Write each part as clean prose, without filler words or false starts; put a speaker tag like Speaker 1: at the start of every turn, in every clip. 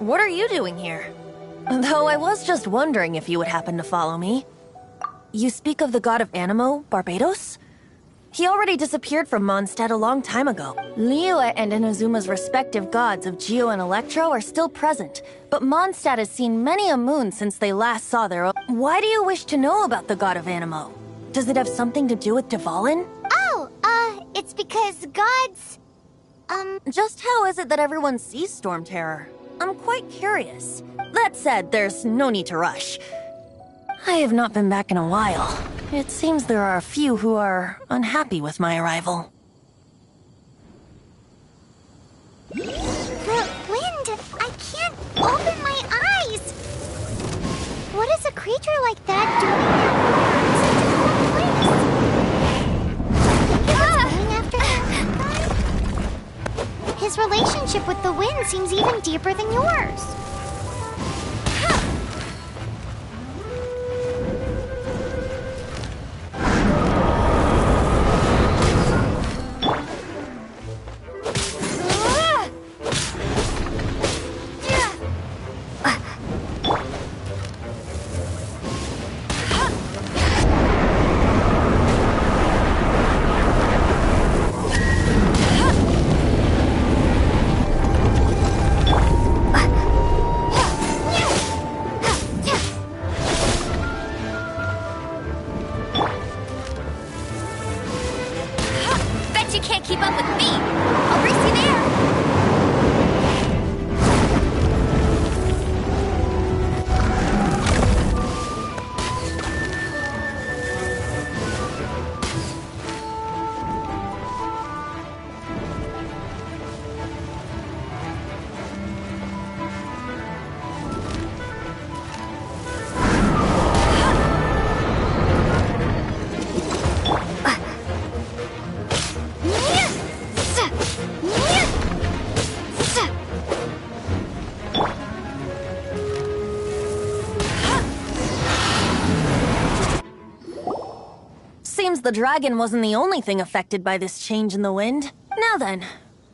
Speaker 1: What are you doing here? Though I was just wondering if you would happen to follow me. You speak of the god of Animo, Barbados? He already disappeared from Mondstadt a long time ago. Liyue and Inazuma's respective gods of Geo and Electro are still present, but Mondstadt has seen many a moon since they last saw their own. Why do you wish to know about the god of Animo? Does it have something to do with Dvalin?
Speaker 2: Oh, it's because gods...
Speaker 1: Just how is it that everyone sees Storm Terror? I'm quite curious. That said, there's no need to rush. I have not been back in a while. It seems there are a few who are unhappy with my arrival.
Speaker 2: The wind! I can't open my eyes! What is a creature like that doing? His relationship with the wind seems even deeper than yours.
Speaker 1: The dragon wasn't the only thing affected by this change in the wind. Now then,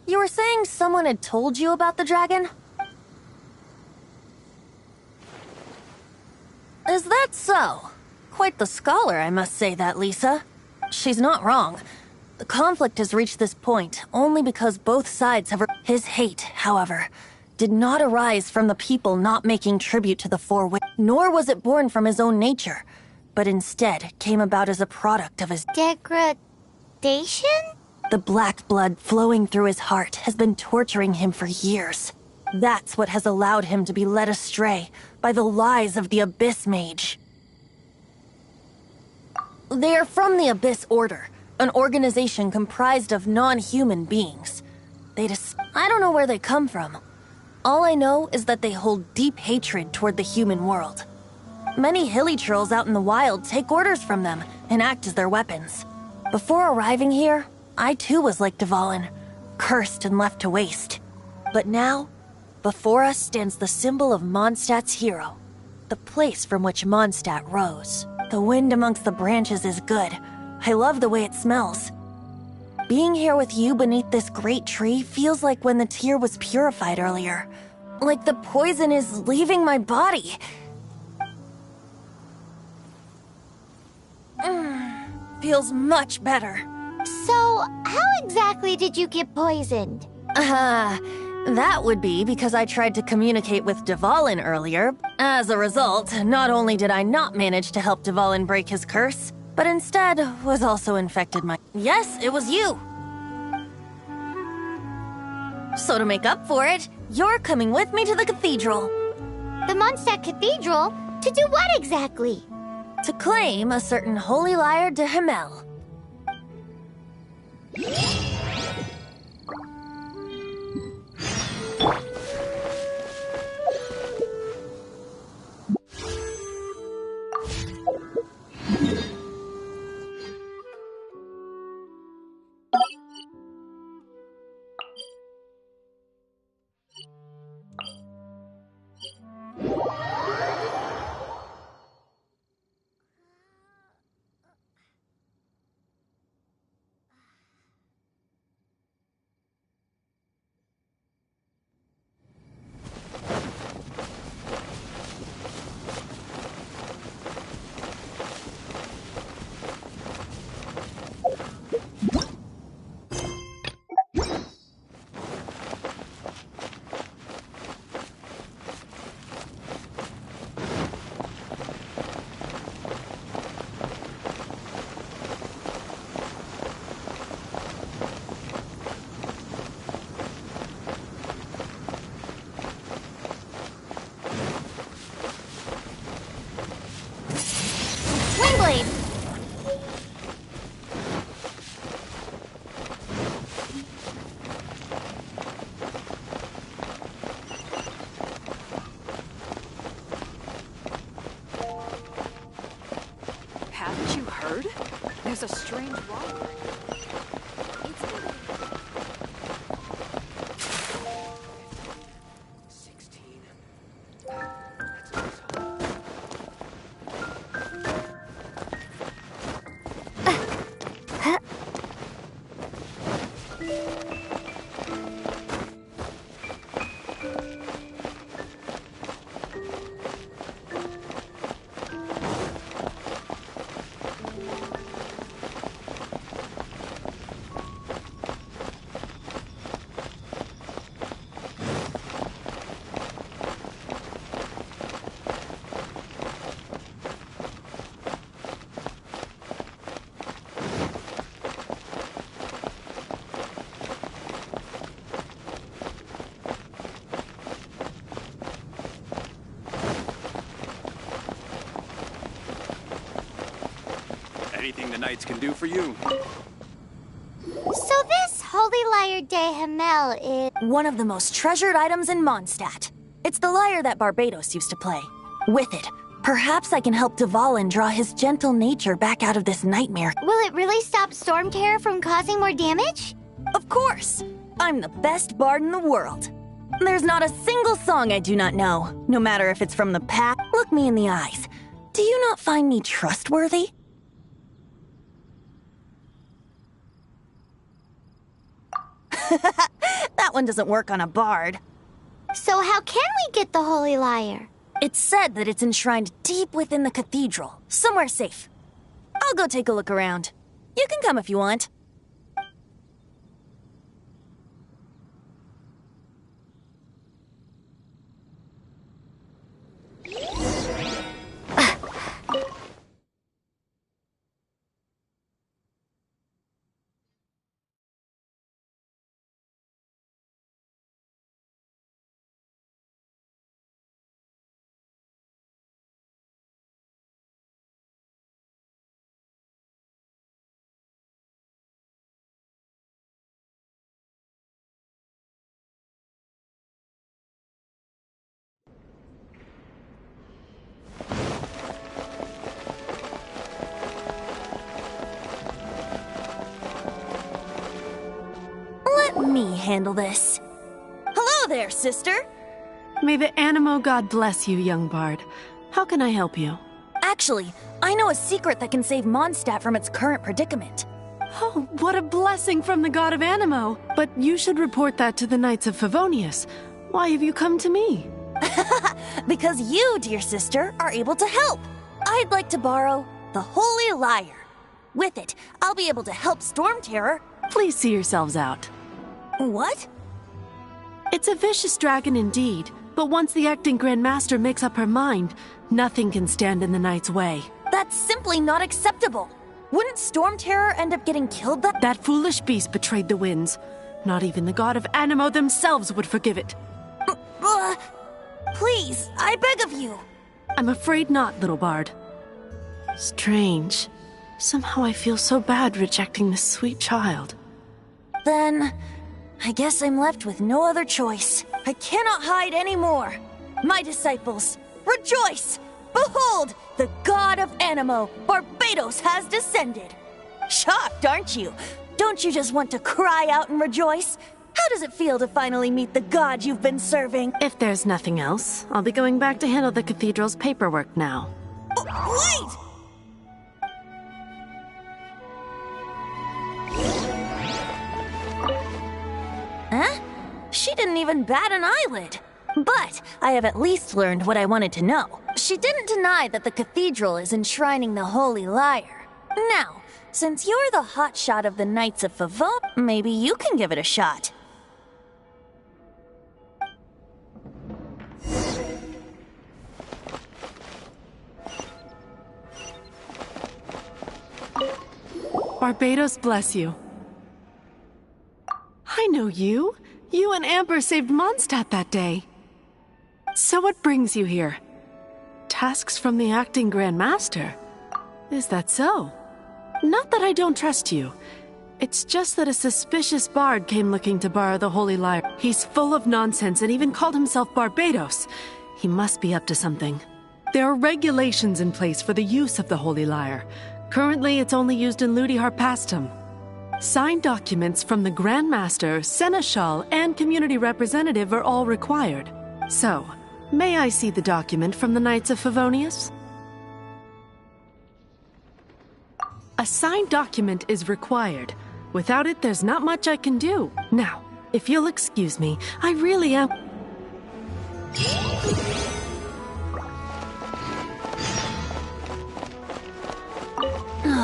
Speaker 1: you were saying someone had told you about the dragon? Is that so? Quite the scholar, I must say that, Lisa. She's not wrong. The conflict has reached this point only because both sides have... His hate, however, did not arise from the people not making tribute to the Four Winds, nor was it born from his own nature, but instead came about as a product of his
Speaker 2: degradation?
Speaker 1: The black blood flowing through his heart has been torturing him for years. That's what has allowed him to be led astray by the lies of the Abyss Mage. They are from the Abyss Order, an organization comprised of non-human beings. I don't know where they come from. All I know is that they hold deep hatred toward the human world. Many hilly trolls out in the wild take orders from them and act as their weapons. Before arriving here, I too was like Dvalin, cursed and left to waste. But now, before us stands the symbol of Mondstadt's hero, the place from which Mondstadt rose. The wind amongst the branches is good. I love the way it smells. Being here with you beneath this great tree feels like when the tear was purified earlier. Like the poison is leaving my body. Feels much better.
Speaker 2: So, how exactly did you get poisoned?
Speaker 1: That would be because I tried to communicate with Dvalin earlier. As a result, not only did I not manage to help Dvalin break his curse, but instead was also infected my... Yes, it was you! So to make up for it, you're coming with me to the cathedral.
Speaker 2: The Mondstadt Cathedral? To do what exactly?
Speaker 1: To claim a certain holy lyre de Himmel.
Speaker 3: bird? There's a strange rock. It's 16. That's awesome.
Speaker 4: Anything the Knights can do for you.
Speaker 2: So this Holy Lyre de Himmel is...
Speaker 1: One of the most treasured items in Mondstadt. It's the lyre that Barbados used to play. With it, perhaps I can help Dvalin draw his gentle nature back out of this nightmare.
Speaker 2: Will it really stop Storm Terror from causing more damage?
Speaker 1: Of course! I'm the best bard in the world. There's not a single song I do not know, no matter if it's from the past. Look me in the eyes. Do you not find me trustworthy? That one doesn't work on a bard.
Speaker 2: So how can we get the Holy Lyre?
Speaker 1: It's said that it's enshrined deep within the cathedral, somewhere safe. I'll go take a look around. You can come if you want. Let me handle this. Hello there, sister!
Speaker 5: May the Animo God bless you, young bard. How can I help you?
Speaker 1: Actually, I know a secret that can save Mondstadt from its current predicament.
Speaker 5: Oh, what a blessing from the god of Animo! But you should report that to the Knights of Favonius. Why have you come to me?
Speaker 1: Because you, dear sister, are able to help. I'd like to borrow the Holy Lyre. With it, I'll be able to help Storm Terror.
Speaker 5: Please see yourselves out.
Speaker 1: What?
Speaker 5: It's a vicious dragon indeed, but once the acting Grand Master makes up her mind, nothing can stand in the Knight's way.
Speaker 1: That's simply not acceptable. Wouldn't Storm Terror end up getting killed then?
Speaker 5: That foolish beast betrayed the winds. Not even the god of Animo themselves would forgive it.
Speaker 1: Please, I beg of you.
Speaker 5: I'm afraid not, little bard. Strange. Somehow I feel so bad rejecting this sweet child.
Speaker 1: Then, I guess I'm left with no other choice. I cannot hide anymore. My disciples, rejoice! Behold, the god of Animo, Barbados, has descended. Shocked, aren't you? Don't you just want to cry out and rejoice? How does it feel to finally meet the god you've been serving?
Speaker 5: If there's nothing else, I'll be going back to handle the cathedral's paperwork now.
Speaker 1: Wait! Huh? She didn't even bat an eyelid. But I have at least learned what I wanted to know. She didn't deny that the cathedral is enshrining the Holy Lyre. Now, since you're the hotshot of the Knights of Favon, maybe you can give it a shot.
Speaker 5: Barbados bless you. I know you. You and Amber saved Mondstadt that day. So what brings you here? Tasks from the acting Grand Master? Is that so? Not that I don't trust you. It's just that a suspicious bard came looking to borrow the Holy Lyre. He's full of nonsense and even called himself Barbados. He must be up to something. There are regulations in place for the use of the Holy Lyre. Currently, it's only used in Ludi Harpastum. Signed documents from the Grand Master, Seneschal, and Community Representative are all required. So, may I see the document from the Knights of Favonius? A signed document is required. Without it, there's not much I can do. Now, if you'll excuse me, I really am...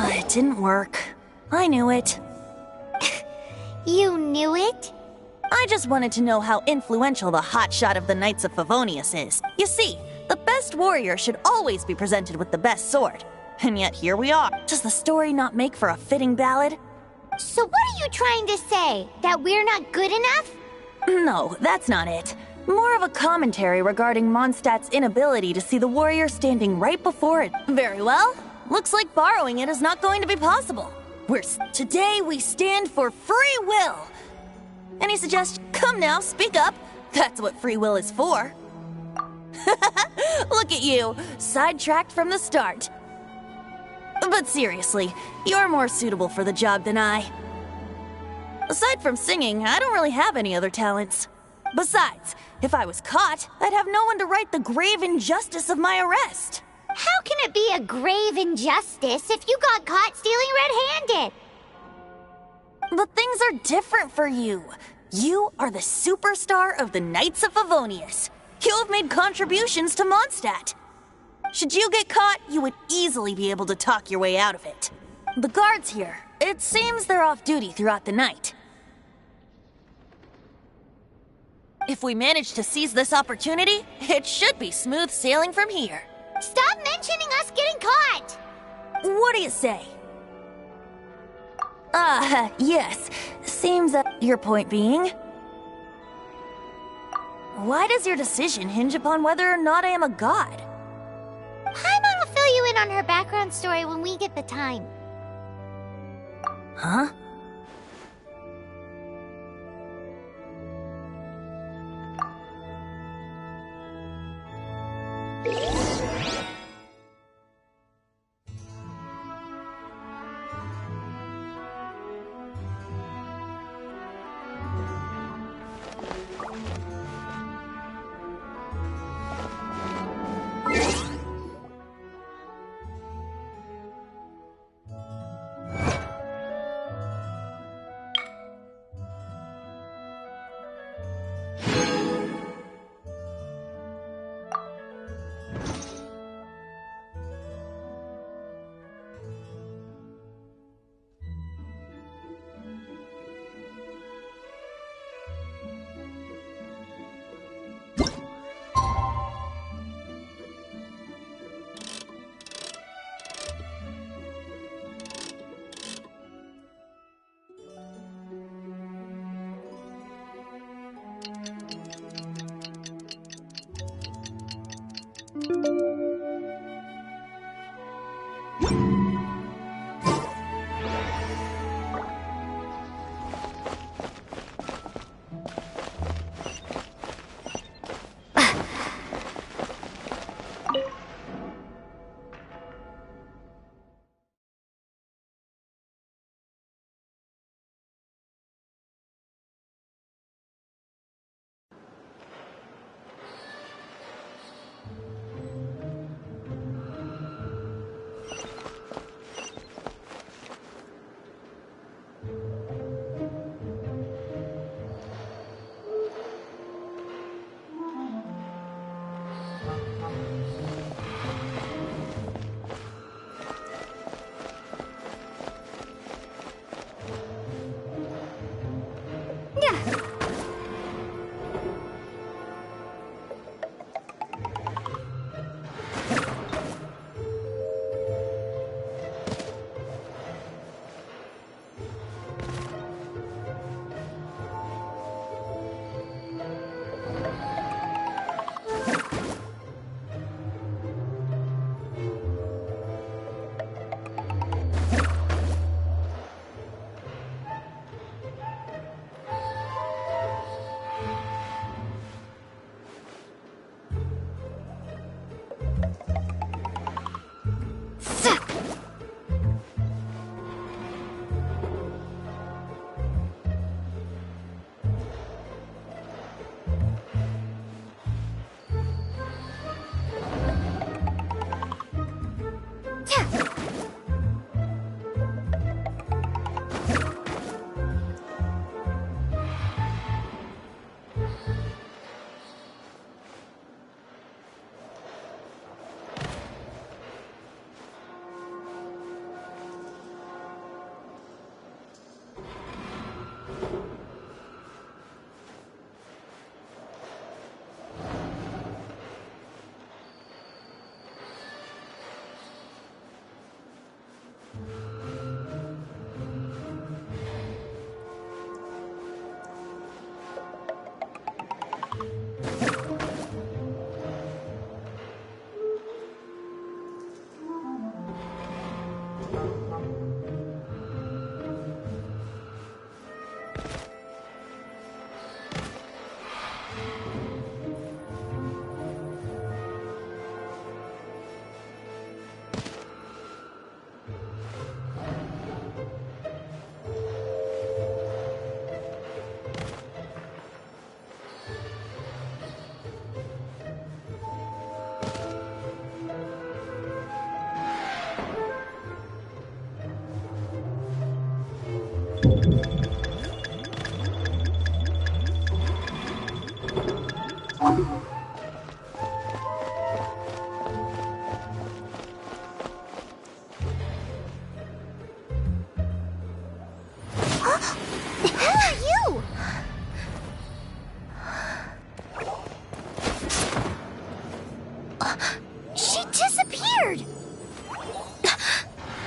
Speaker 1: It didn't work. I knew it.
Speaker 2: You knew it?
Speaker 1: I just wanted to know how influential the hotshot of the Knights of Favonius is. You see, the best warrior should always be presented with the best sword. And yet here we are. Does the story not make for a fitting ballad?
Speaker 2: So what are you trying to say? That we're not good enough?
Speaker 1: No, that's not it. More of a commentary regarding Mondstadt's inability to see the warrior standing right before it. Very well. Looks like borrowing it is not going to be possible. Today we stand for free will. Any suggestions? Come now, speak up. That's what free will is for. Look at you, sidetracked from the start. But seriously, you're more suitable for the job than I. Aside from singing, I don't really have any other talents. Besides, if I was caught, I'd have no one to right the grave injustice of my arrest.
Speaker 2: How can it be a grave injustice if you got caught stealing red-handed?
Speaker 1: But things are different for you. You are the superstar of the Knights of Favonius. You have made contributions to Mondstadt. Should you get caught, you would easily be able to talk your way out of it. The guards here, it seems they're off duty throughout the night. If we manage to seize this opportunity, it should be smooth sailing from here.
Speaker 2: Stop mentioning us getting caught!
Speaker 1: What do you say? Yes. Seems your point being... Why does your decision hinge upon whether or not I am a god?
Speaker 2: Paimon will fill you in on her background story when we get the time.
Speaker 1: Huh?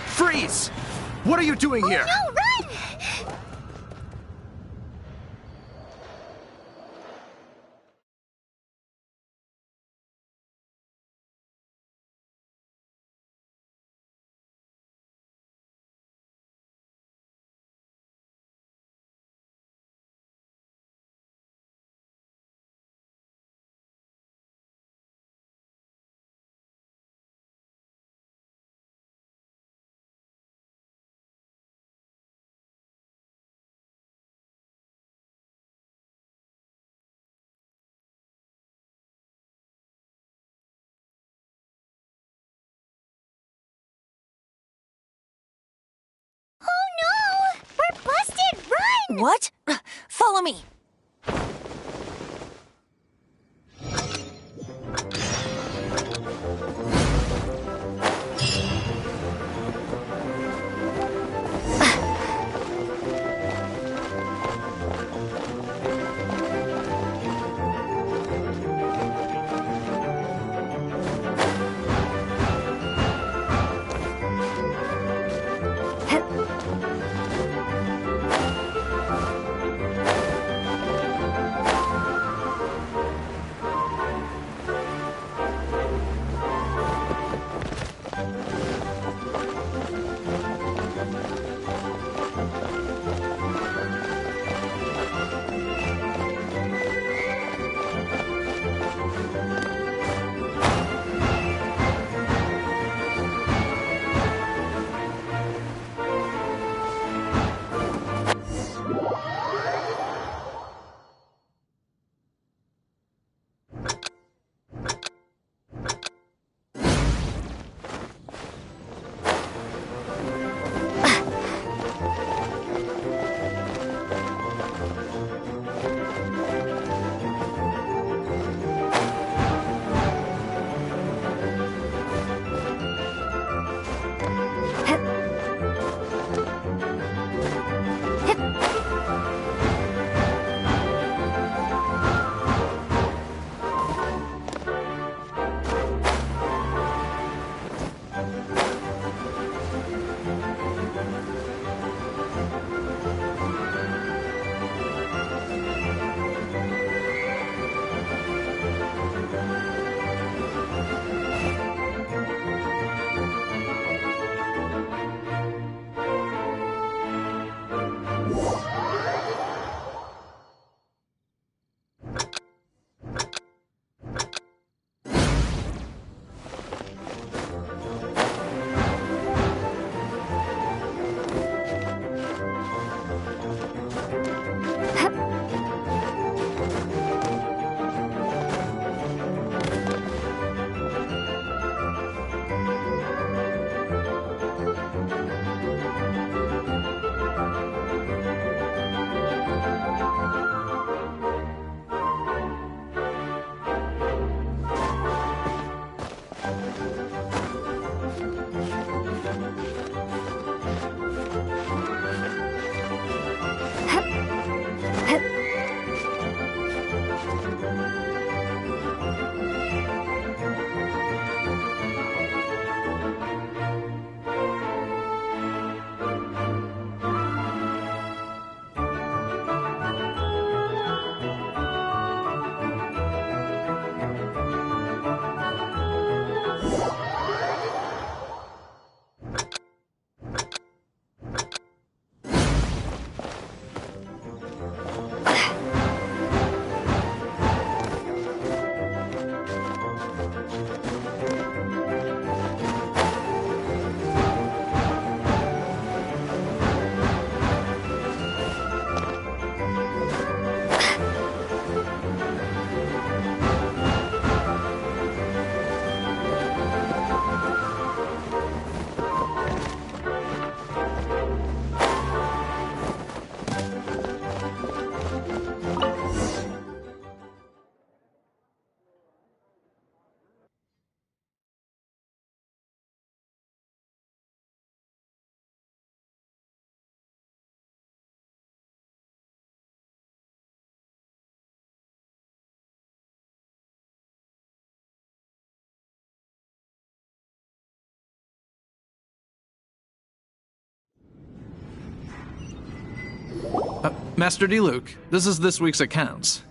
Speaker 6: Freeze! What are you doing here?
Speaker 2: No, run! Oh no! We're busted! Run!
Speaker 1: What? Follow me.
Speaker 7: Master D-Luke, this is this week's accounts.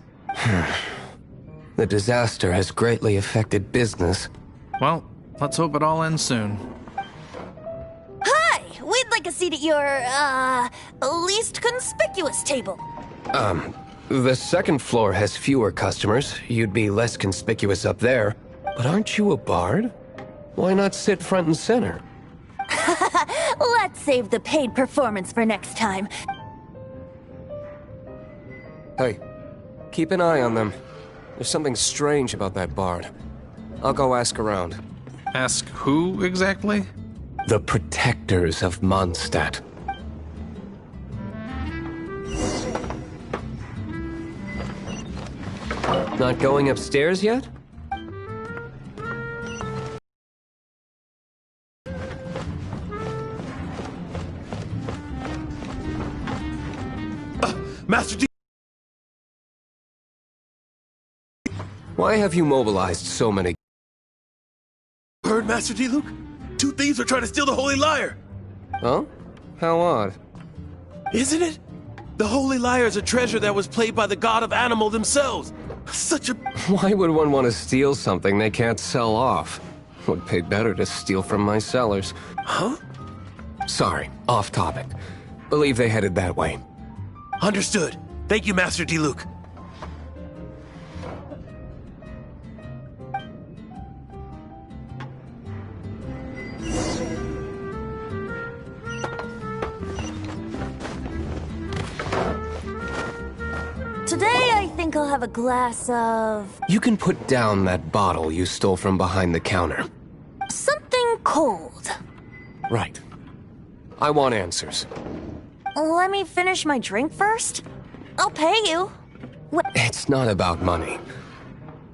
Speaker 8: The disaster has greatly affected business.
Speaker 7: Well, let's hope it all ends soon.
Speaker 1: Hi! We'd like a seat at your, least conspicuous table.
Speaker 8: The second floor has fewer customers. You'd be less conspicuous up there. But aren't you a bard? Why not sit front and center?
Speaker 1: Let's save the paid performance for next time.
Speaker 8: Hey, keep an eye on them. There's something strange about that bard. I'll go ask around.
Speaker 7: Ask who, exactly?
Speaker 8: The protectors of Mondstadt. Not going upstairs yet?
Speaker 6: Master D.
Speaker 8: Why have you mobilized so many?
Speaker 6: Heard, Master D-Luke? 2 thieves are trying to steal the Holy Lyre.
Speaker 8: Huh? How odd.
Speaker 6: Isn't it? The Holy Lyre is a treasure that was played by the god of animal themselves. Such a...
Speaker 8: Why would one want to steal something they can't sell off? Would pay better to steal from my sellers.
Speaker 6: Huh?
Speaker 8: Sorry, off topic. Believe they headed that way.
Speaker 6: Understood. Thank you, Master D-Luke.
Speaker 1: Today, I think I'll have a glass of...
Speaker 8: You can put down that bottle you stole from behind the counter.
Speaker 1: something cold.
Speaker 8: Right. I want answers.
Speaker 1: Let me finish my drink first. I'll pay you.
Speaker 8: It's not about money.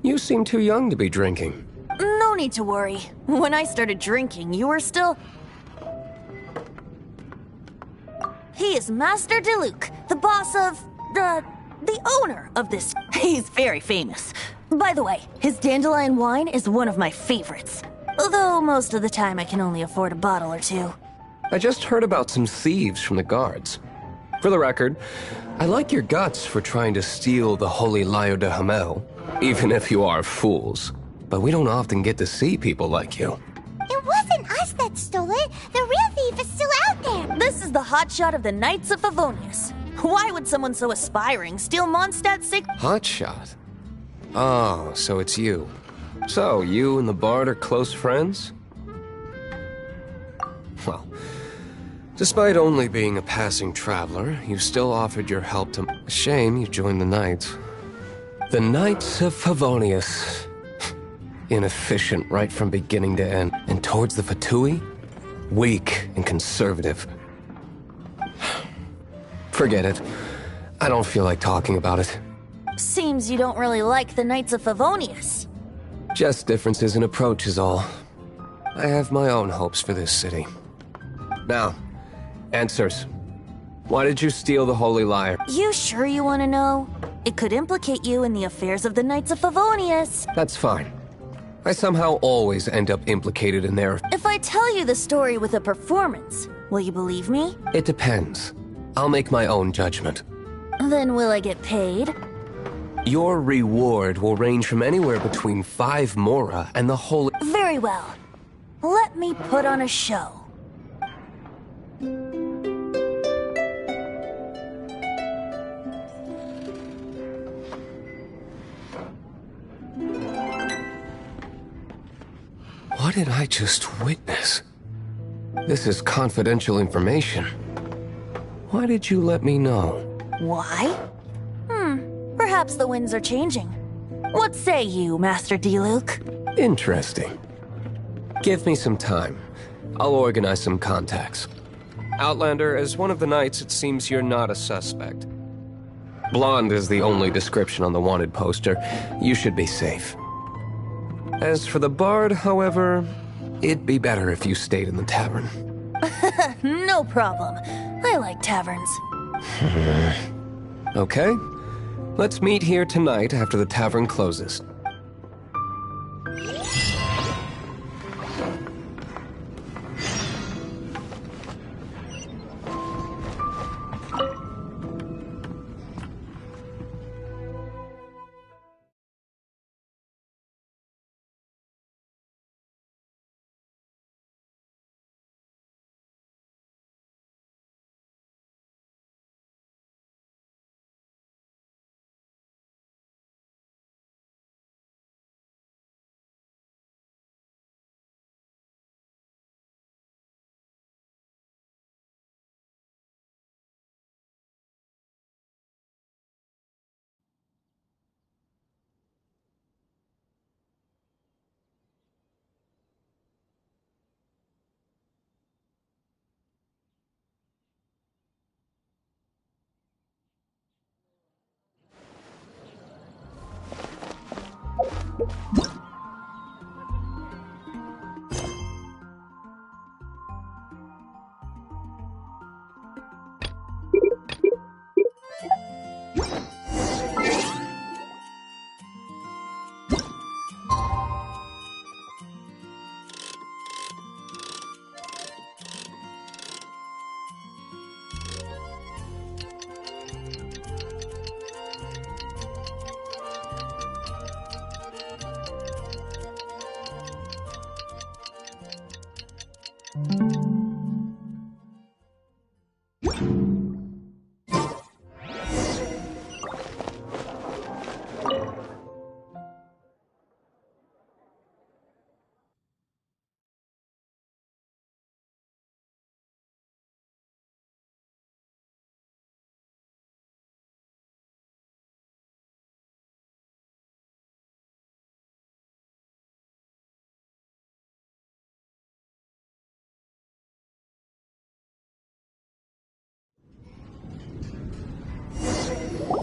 Speaker 8: You seem too young to be drinking.
Speaker 1: No need to worry. When I started drinking, you were still... He is Master D-Luke, the boss of... the owner of this. He's very famous. By the way, his dandelion wine is one of my favorites. Although most of the time I can only afford a bottle or two.
Speaker 8: I just heard about some thieves from the guards. For the record, I like your guts for trying to steal the Holy Lyre de Hamel, even if you are fools. But we don't often get to see people like you.
Speaker 2: It wasn't us that stole it. The real thief is still out there.
Speaker 1: This is the hotshot of the Knights of Favonius. Why would someone so aspiring steal Mondstadt's
Speaker 8: Hotshot? Oh, so it's you. So, you and the Bard are close friends? Well, despite only being a passing traveler, you still offered your help to... Shame you joined the Knights. The Knights of Favonius. Inefficient right from beginning to end. And towards the Fatui? Weak and conservative. Forget it. I don't feel like talking about it.
Speaker 1: Seems you don't really like the Knights of Favonius.
Speaker 8: Just differences in approach is all. I have my own hopes for this city. Now, answers. Why did you steal the Holy Lyre?
Speaker 1: You sure you want to know? It could implicate you in the affairs of the Knights of Favonius.
Speaker 8: That's fine. I somehow always end up implicated in their...
Speaker 1: If I tell you the story with a performance, will you believe me?
Speaker 8: It depends. I'll make my own judgment.
Speaker 1: Then will I get paid?
Speaker 8: Your reward will range from anywhere between 5 mora and the Holy...
Speaker 1: Very well. Let me put on a show.
Speaker 8: What did I just witness? This is confidential information. Why did you let me know?
Speaker 1: Why? Perhaps the winds are changing. What say you, Master D-Luke?
Speaker 8: Interesting. Give me some time. I'll organize some contacts. Outlander, as one of the Knights, it seems you're not a suspect. Blonde is the only description on the wanted poster. You should be safe. As for the Bard, however, it'd be better if you stayed in the tavern.
Speaker 1: No problem. I like taverns.
Speaker 8: Okay. Let's meet here tonight after the tavern closes.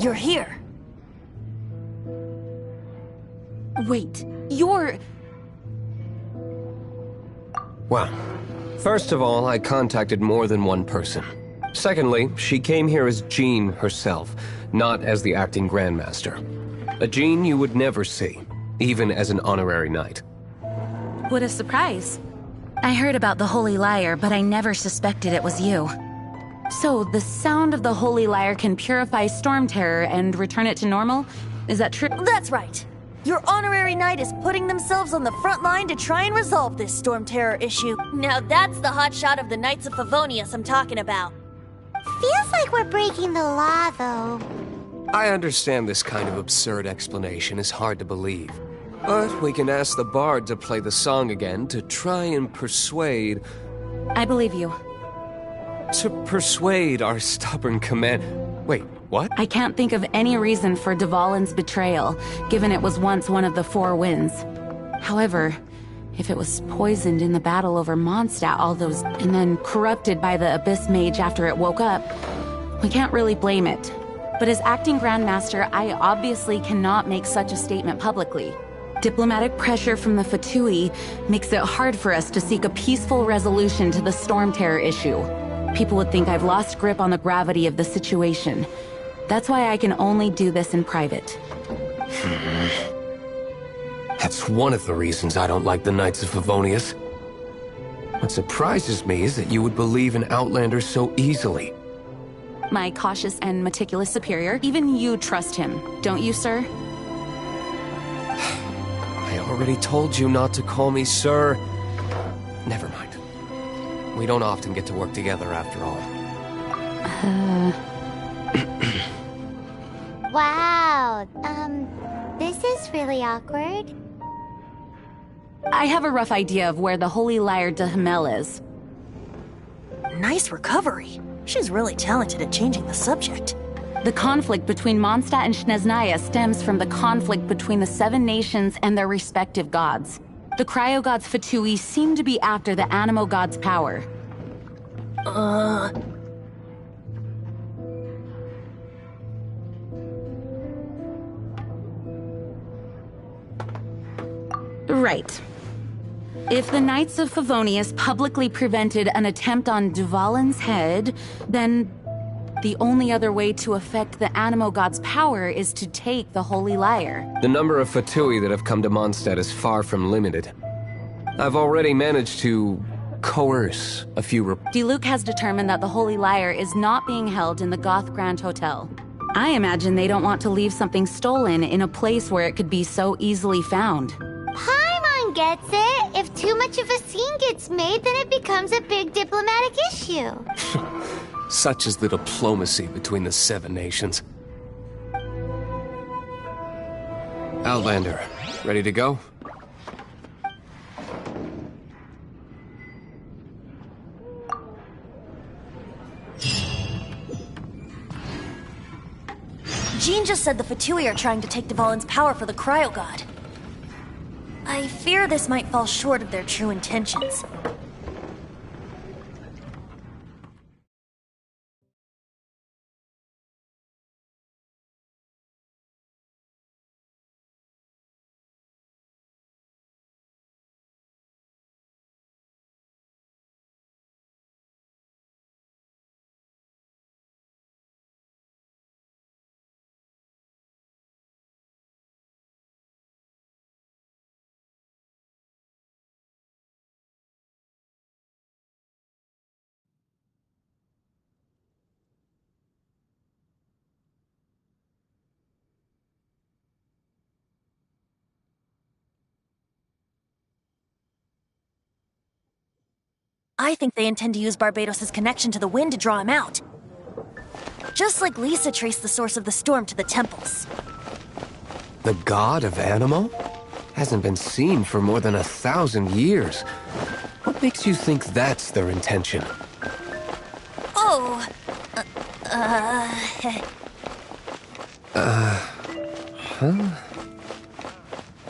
Speaker 1: You're here.
Speaker 3: Wait, you're...
Speaker 8: Well, first of all, I contacted more than one person. Secondly, she came here as Jean herself, not as the acting Grandmaster. A Jean you would never see, even as an honorary knight.
Speaker 3: What a surprise. I heard about the Holy Lyre, but I never suspected it was you. So, the sound of the Holy Lyre can purify Storm Terror and return it to normal? Is that true?
Speaker 1: That's right. Your honorary knight is putting themselves on the front line to try and resolve this Storm Terror issue. Now that's the hotshot of the Knights of Favonius I'm talking about.
Speaker 2: Feels like we're breaking the law, though.
Speaker 8: I understand this kind of absurd explanation is hard to believe. But we can ask the bard to play the song again to try and persuade...
Speaker 3: I believe you.
Speaker 8: To persuade our stubborn command... Wait, what?
Speaker 3: I can't think of any reason for Dvalin's betrayal, given it was once one of the Four Winds. However, if it was poisoned in the battle over Mondstadt and then corrupted by the Abyss Mage after it woke up, we can't really blame it. But as acting Grandmaster, I obviously cannot make such a statement publicly. Diplomatic pressure from the Fatui makes it hard for us to seek a peaceful resolution to the Storm Terror issue. People would think I've lost grip on the gravity of the situation. That's why I can only do this in private.
Speaker 8: That's one of the reasons I don't like the Knights of Favonius. What surprises me is that you would believe in Outlanders so easily.
Speaker 3: My cautious and meticulous superior, even you trust him, don't you, sir?
Speaker 8: I already told you not to call me sir. Never mind. We don't often get to work together after all.
Speaker 2: Wow, this is really awkward.
Speaker 3: I have a rough idea of where the Holy Lyre de Himmel is.
Speaker 1: Nice recovery. She's really talented at changing the subject.
Speaker 3: The conflict between Mondstadt and Snezhnaya stems from the conflict between the Seven Nations and their respective gods. The cryo-gods Fatui seem to be after the Animo god's power. Right. If the Knights of Favonius publicly prevented an attempt on Dvalin's head, then the only other way to affect the Animo god's power is to take the Holy Lyre.
Speaker 8: The number of Fatui that have come to Mondstadt is far from limited. I've already managed to coerce a few
Speaker 3: Diluc has determined that the Holy Lyre is not being held in the Goth Grand Hotel. I imagine they don't want to leave something stolen in a place where it could be so easily found.
Speaker 2: Paimon gets it. If too much of a scene gets made, then it becomes a big diplomatic issue.
Speaker 8: Such is the diplomacy between the Seven Nations. Outlander, ready to go?
Speaker 1: Jean just said the Fatui are trying to take Dvalin's power for the Cryo God. I fear this might fall short of their true intentions. I think they intend to use Barbados' connection to the wind to draw him out. Just like Lisa traced the source of the storm to the temples.
Speaker 8: The god of Animo? Hasn't been seen for more than 1,000 years. What makes you think that's their intention?
Speaker 1: Oh,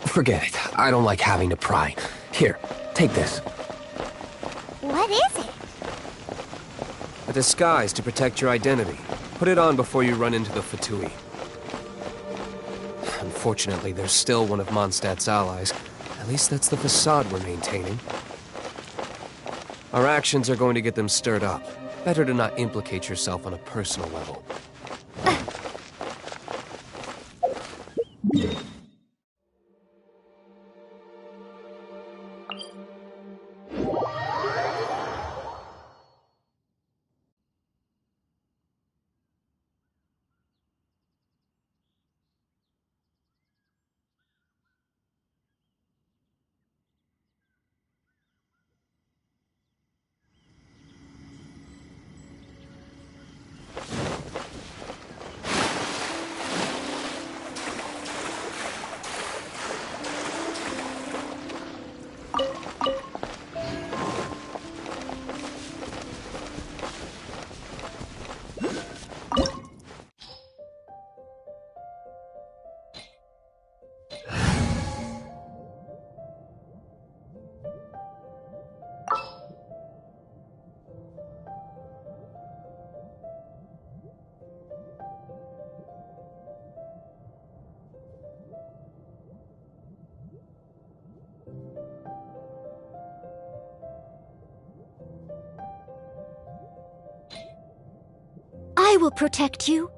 Speaker 8: Forget it. I don't like having to pry. Here, take this.
Speaker 2: What is it?
Speaker 8: A disguise to protect your identity. Put it on before you run into the Fatui. Unfortunately, they're still one of Mondstadt's allies. At least that's the facade we're maintaining. Our actions are going to get them stirred up. Better to not implicate yourself on a personal level.
Speaker 2: I will protect you.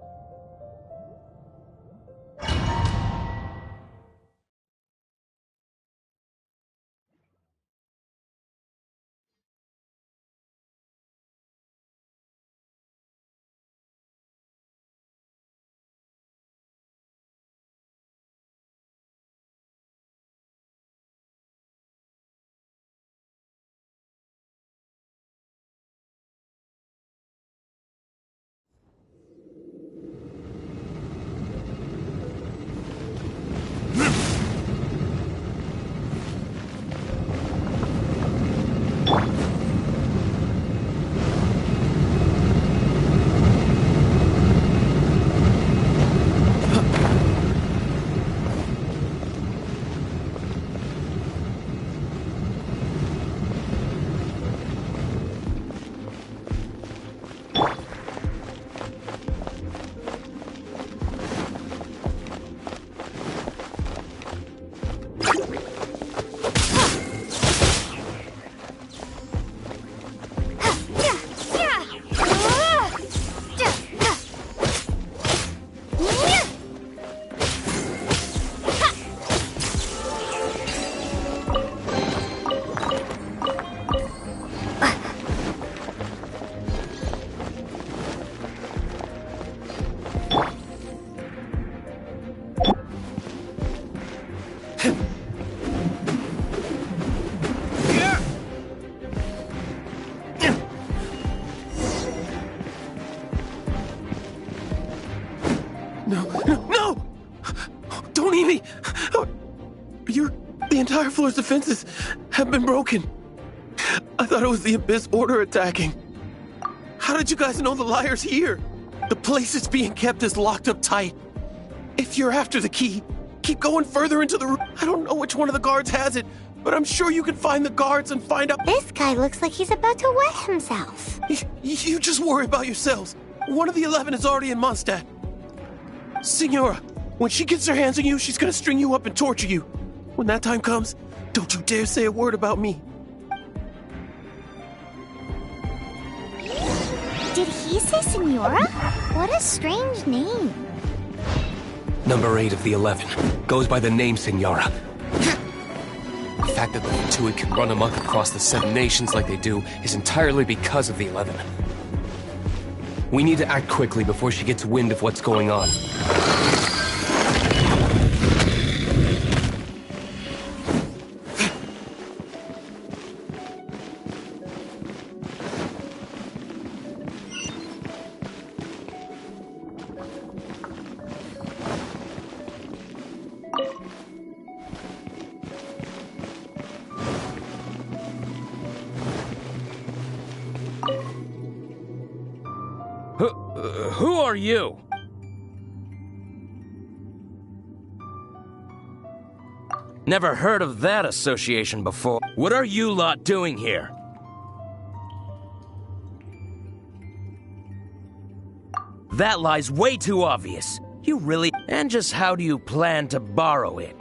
Speaker 6: The entire floor's defenses have been broken. I thought it was the Abyss Order attacking. How did you guys know the liar's here? The place it's being kept is locked up tight. If you're after the key, keep going further into the room. I don't know which one of the guards has it, but I'm sure you can find the guards and find out.
Speaker 2: This guy looks like he's about to wet himself.
Speaker 6: You just worry about yourselves. One of the 11 is already in Mondstadt. Signora, when she gets her hands on you, she's gonna string you up and torture you. When that time comes, don't you dare say a word about me.
Speaker 2: Did he say Signora? What a strange name.
Speaker 8: Number 8 of the 11 goes by the name Signora. The fact that the Fatuid can run amok across the 7 nations like they do is entirely because of the 11. We need to act quickly before she gets wind of what's going on.
Speaker 9: Who are you? Never heard of that association before. What are you lot doing here? That lie's way too obvious. You really... And just how do you plan to borrow it?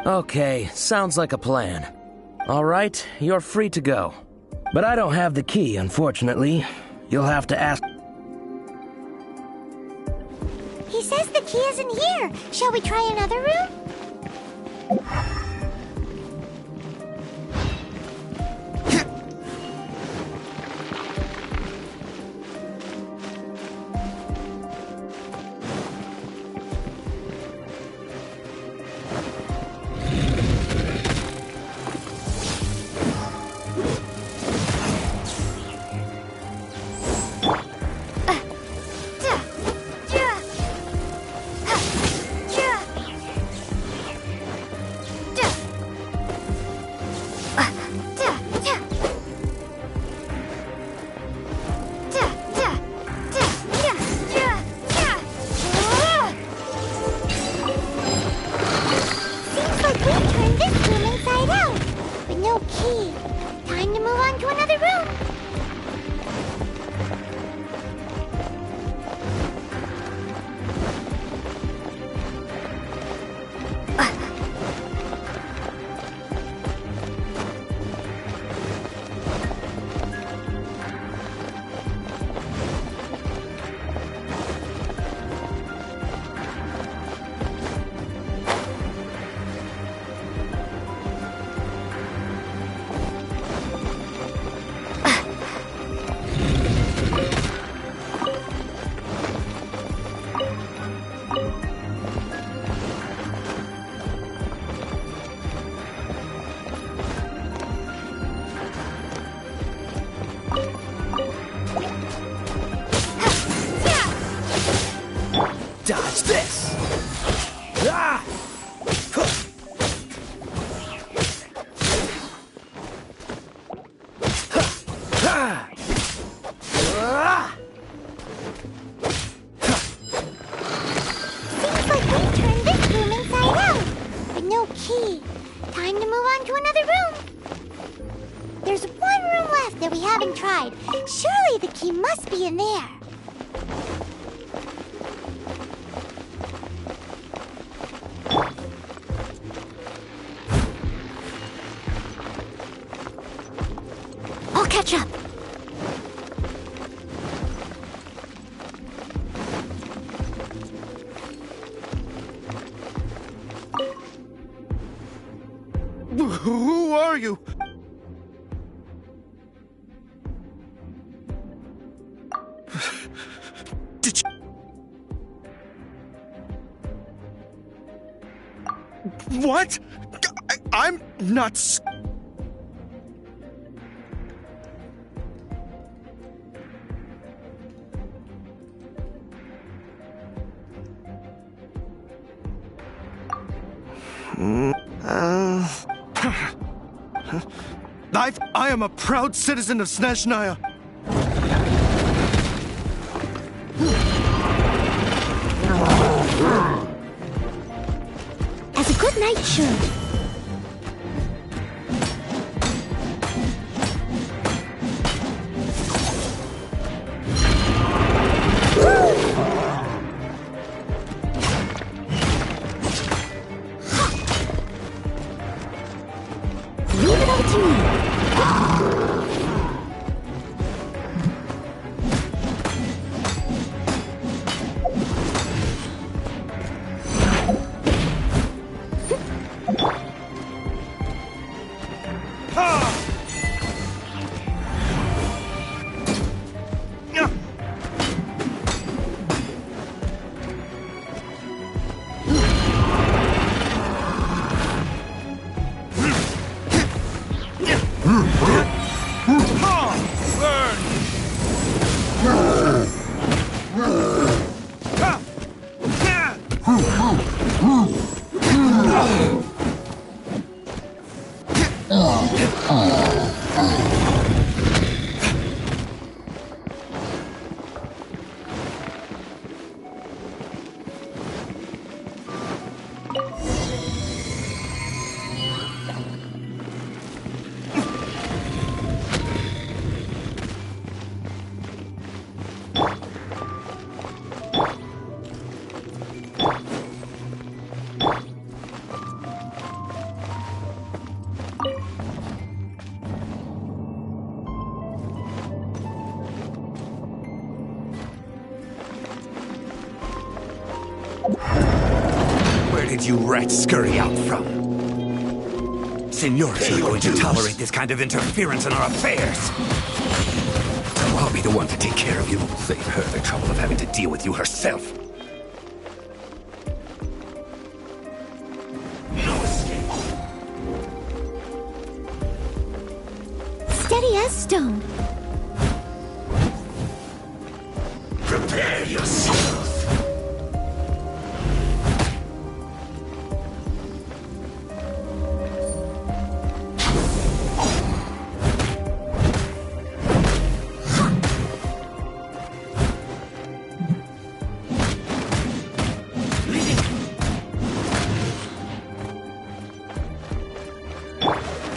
Speaker 9: Okay, sounds like a plan. All right, you're free to go. But I don't have the key, unfortunately. You'll have to ask...
Speaker 2: He says the key isn't here. Shall we try another room?
Speaker 9: Dodge this! Ah!
Speaker 2: Seems like we turned this room inside out, but no key. Time to move on to another room. There's one room left that we haven't tried. Surely the key must be in there. I'll catch up.
Speaker 6: Who are you? Did you... What? I'm not... I am a proud citizen of Snezhnaya.
Speaker 2: As a good knight should. Leave it all to me.
Speaker 10: you rats scurry out from? Señora's not going to tolerate this kind of interference in our affairs. So I'll be the one to take care of you. Save her the trouble of having to deal with you herself. No escape.
Speaker 2: Steady as stone.
Speaker 10: Prepare yourself.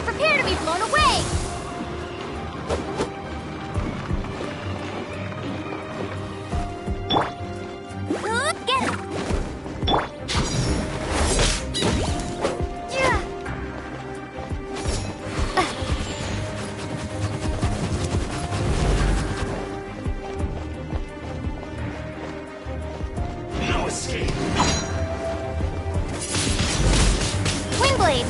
Speaker 2: Prepare to be blown away! Get him! Yeah.
Speaker 10: No escape.
Speaker 2: Wingblade!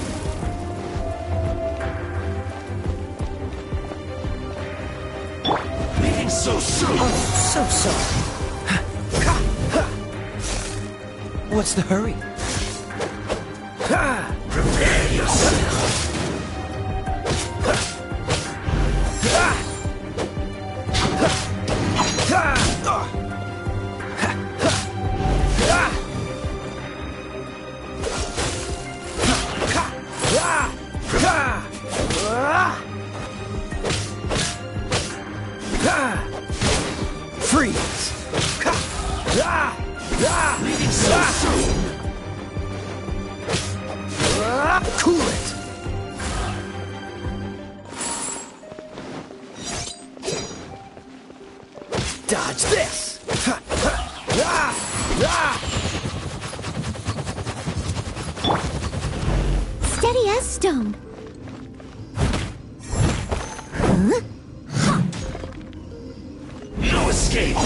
Speaker 10: Leaving so soon.
Speaker 9: So sorry. What's the hurry?
Speaker 10: Prepare yourself.
Speaker 9: Freeze!
Speaker 10: Leaving so soon.
Speaker 9: Cool it! Dodge this!
Speaker 2: Steady as stone.
Speaker 10: No escape.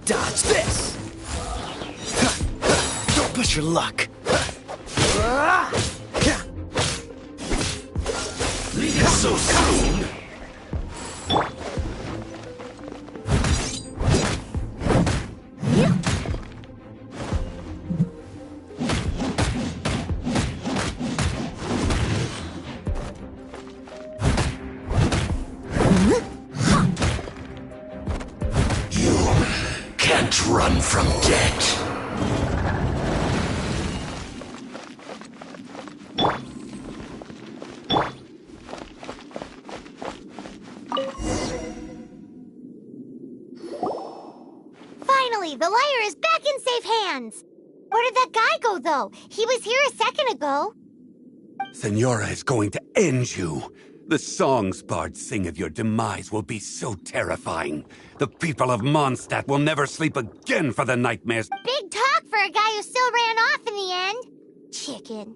Speaker 9: Dodge this! Don't push your luck.
Speaker 10: Leaving so soon. You can't run from death.
Speaker 2: Finally, the liar is back in safe hands. Where did that guy go, though? He was here a second ago.
Speaker 10: Senora is going to end you. The songs bards sing of your demise will be so terrifying. The people of Mondstadt will never sleep again for the nightmares.
Speaker 2: Big talk for a guy who still ran off in the end. Chicken.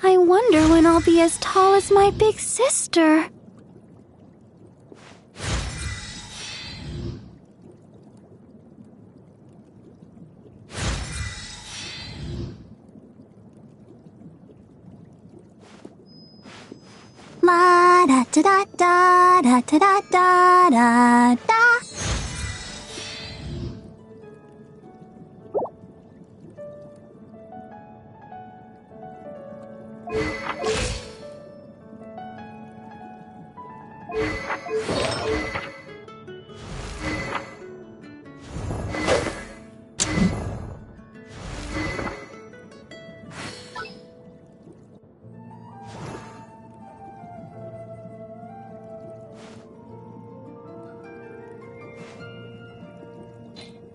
Speaker 2: I wonder when I'll be as tall as my big sister. La da da da da da da da da da.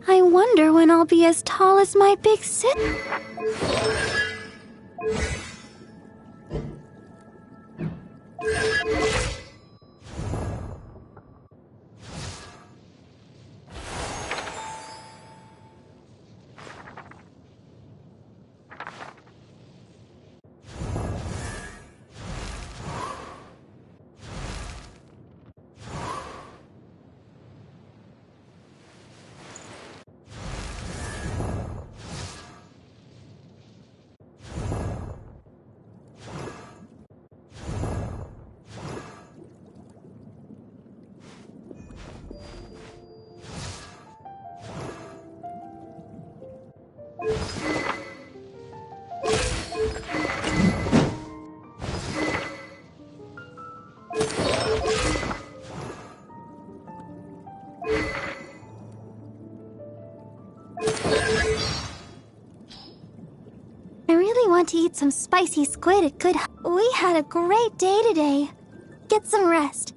Speaker 2: I wonder when I'll be as tall as my big sister. really want to eat some spicy squid, it could... We had a great day today. Get some rest.